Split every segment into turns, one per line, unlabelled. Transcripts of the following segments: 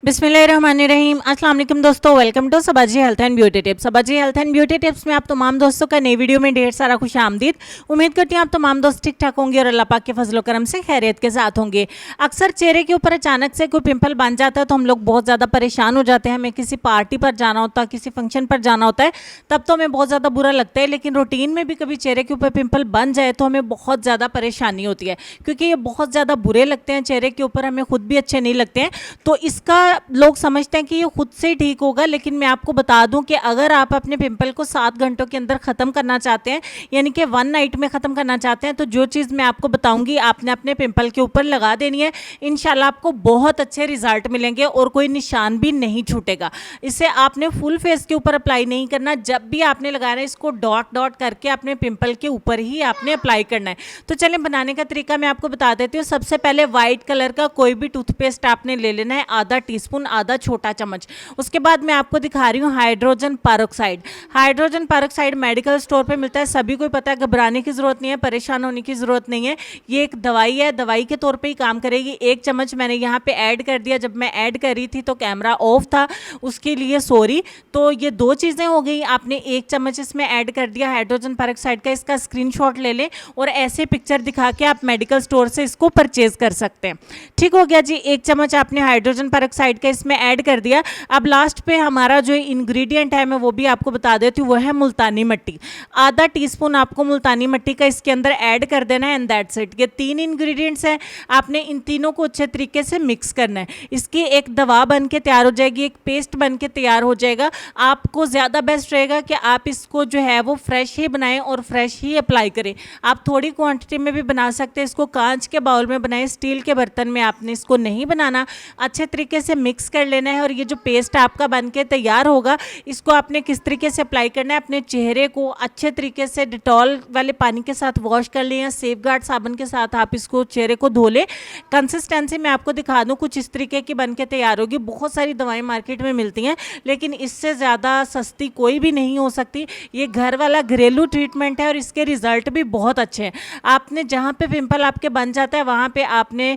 बिस्मिल्लाहिर्रहमानिर्रहीम। अस्सलाम वालेकुम दोस्तों, welcome to Sabaji health and beauty tips. Sabaji health and beauty tips में आप तमाम दोस्तों का नई वीडियो में ढेर सारा खुश आमदीद। उम्मीद करती हूँ आप तमाम दोस्त ठीक ठाक होंगे और अल्लाह पाक के फजलो करम से खैरियत के साथ होंगे। अक्सर चेहरे के ऊपर अचानक से कोई पिंपल बन जाता है तो हम लोग बहुत ज़्यादा परेशान हो जाते हैं। हमें किसी पार्टी पर जाना होता है, किसी फंक्शन पर जाना होता है, तब तो हमें बहुत ज़्यादा बुरा लगता है। लेकिन रूटीन में भी कभी चेहरे के ऊपर पिंपल बन जाए तो हमें बहुत ज़्यादा परेशानी होती है, क्योंकि ये बहुत ज़्यादा बुरे लगते हैं चेहरे के ऊपर, हमें खुद भी अच्छे नहीं लगते हैं। तो इसका लोग समझते हैं कि ये खुद से ही ठीक होगा, लेकिन मैं आपको बता दूं कि अगर आप अपने पिंपल को 7 घंटों के अंदर ख़त्म करना चाहते हैं, यानी कि 1 नाइट में ख़त्म करना चाहते हैं, तो जो चीज़ मैं आपको बताऊंगी आपने अपने पिंपल के ऊपर लगा देनी है। इंशाल्लाह आपको बहुत अच्छे रिजल्ट मिलेंगे और कोई निशान भी नहीं छूटेगा। इसे आपने फुल फेस के ऊपर अप्लाई नहीं करना, जब भी आपने लगाना है इसको डॉट डॉट करके अपने पिंपल के ऊपर ही आपने अप्लाई करना है। तो चलें बनाने का तरीका मैं आपको बता देती हूँ। सबसे पहले वाइट कलर का कोई भी टूथपेस्ट आपने ले लेना है, आधा टीस्पून, आधा छोटा चम्मच। उसके बाद मैं आपको दिखा रही हूँ hydrogen peroxide. Hydrogen peroxide medical store पे मिलता है, सभी को पता है। घबराने की जरूरत नहीं है, परेशान होने की जरूरत नहीं है। ये एक दवाई है, दवाई के तौर पे ही काम करेगी। 1 चम्मच मैंने यहाँ पे ऐड कर दिया। जब मैं ऐड कर रही थी तो कैमरा ऑफ था, उसके लिए सॉरी। तो ये 2 चीज़ें हो गई। आपने 1 चम्मच इसमें ऐड कर दिया हाइड्रोजन पेरोक्साइड का। इसका स्क्रीनशॉट ले लें और ऐसे पिक्चर दिखा के आप मेडिकल स्टोर से इसको परचेज कर सकते हैं। ठीक हो गया जी। 1 चम्मच आपने हाइड्रोजन पेरोक्साइड का इसमें ऐड कर दिया। अब लास्ट पे हमारा जो इंग्रेडिएंट है मैं वो भी आपको बता देती हूँ, वो है मुल्तानी मिट्टी। आधा टीस्पून आपको मुल्तानी मिट्टी का इसके अंदर ऐड कर देना है, एंड दैट्स इट। ये 3 इंग्रेडिएंट्स हैं, आपने इन तीनों को अच्छे तरीके से मिक्स करना है। इसकी एक दवा बन के तैयार हो जाएगी, एक पेस्ट बन के तैयार हो जाएगा। आपको ज़्यादा बेस्ट रहेगा कि आप इसको जो है वो फ्रेश ही बनाएं और फ्रेश ही अप्लाई करें। आप थोड़ी क्वांटिटी में भी बना सकते हैं। इसको कांच के बाउल में बनाएं, स्टील के बर्तन में आपने इसको नहीं बनाना। अच्छे तरीके से मिक्स कर लेना है और ये जो पेस्ट आपका बन के तैयार होगा, इसको आपने किस तरीके से अप्लाई करना है, अपने चेहरे को अच्छे तरीके से डिटॉल वाले पानी के साथ वॉश कर लें या सेफगार्ड साबुन के साथ आप इसको चेहरे को धो लें। कंसिस्टेंसी मैं आपको दिखा दूं, कुछ इस तरीके की बन के तैयार होगी। बहुत सारी दवाएं मार्केट में मिलती हैं, लेकिन इससे ज़्यादा सस्ती कोई भी नहीं हो सकती। ये घर वाला घरेलू ट्रीटमेंट है और इसके रिजल्ट भी बहुत अच्छे हैं। आपने जहाँ पे पिंपल आपके बन जाता है वहाँ पे आपने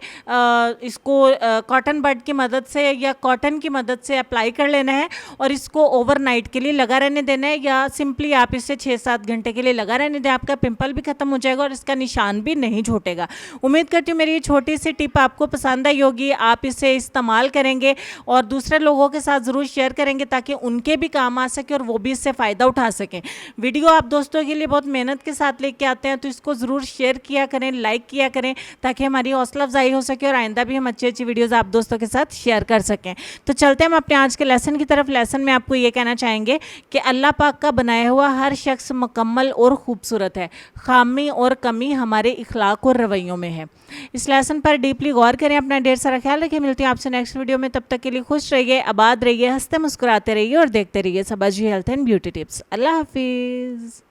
इसको कॉटन बड की मदद से या कॉटन की मदद से अप्लाई कर लेना है और इसको ओवरनाइट के लिए लगा रहने देना है, या सिंपली आप इसे 6-7 घंटे के लिए लगा रहने दें। आपका पिंपल भी खत्म हो जाएगा और इसका निशान भी नहीं छूटेगा। उम्मीद करती हूँ मेरी ये छोटी सी टिप आपको पसंद आई होगी। आप इसे इस्तेमाल करेंगे और दूसरे लोगों के साथ ज़रूर शेयर करेंगे ताकि उनके भी काम आ सके और वो भी इससे फ़ायदा उठा सकें। वीडियो आप दोस्तों के लिए बहुत मेहनत के साथ लेके आते हैं, तो इसको ज़रूर शेयर किया करें, लाइक किया करें, ताकि हमारी हौसला अफजाई हो सके और आइंदा भी हम अच्छी अच्छी वीडियोज़ आप दोस्तों के साथ शेयर कर सकें। तो चलते हैं हम अपने आज के लेसन की तरफ। लेसन में आपको ये कहना चाहेंगे कि अल्लाह पाक का बनाया हुआ हर शख्स मुकम्मल और खूबसूरत है। खामी और कमी हमारे इखलाक और रवैयों में है। इस लेसन पर डीपली गौर करें, अपना ढेर सारा ख्याल रखें। मिलती है आपसे नेक्स्ट वीडियो में, तब तक के लिए खुश रहिए, आबाद रहिए, हंसते मुस्कुराते रहिए और देखते रहिए सबाजी हेल्थ एंड ब्यूटी टिप्स। अल्लाह हाफिज़।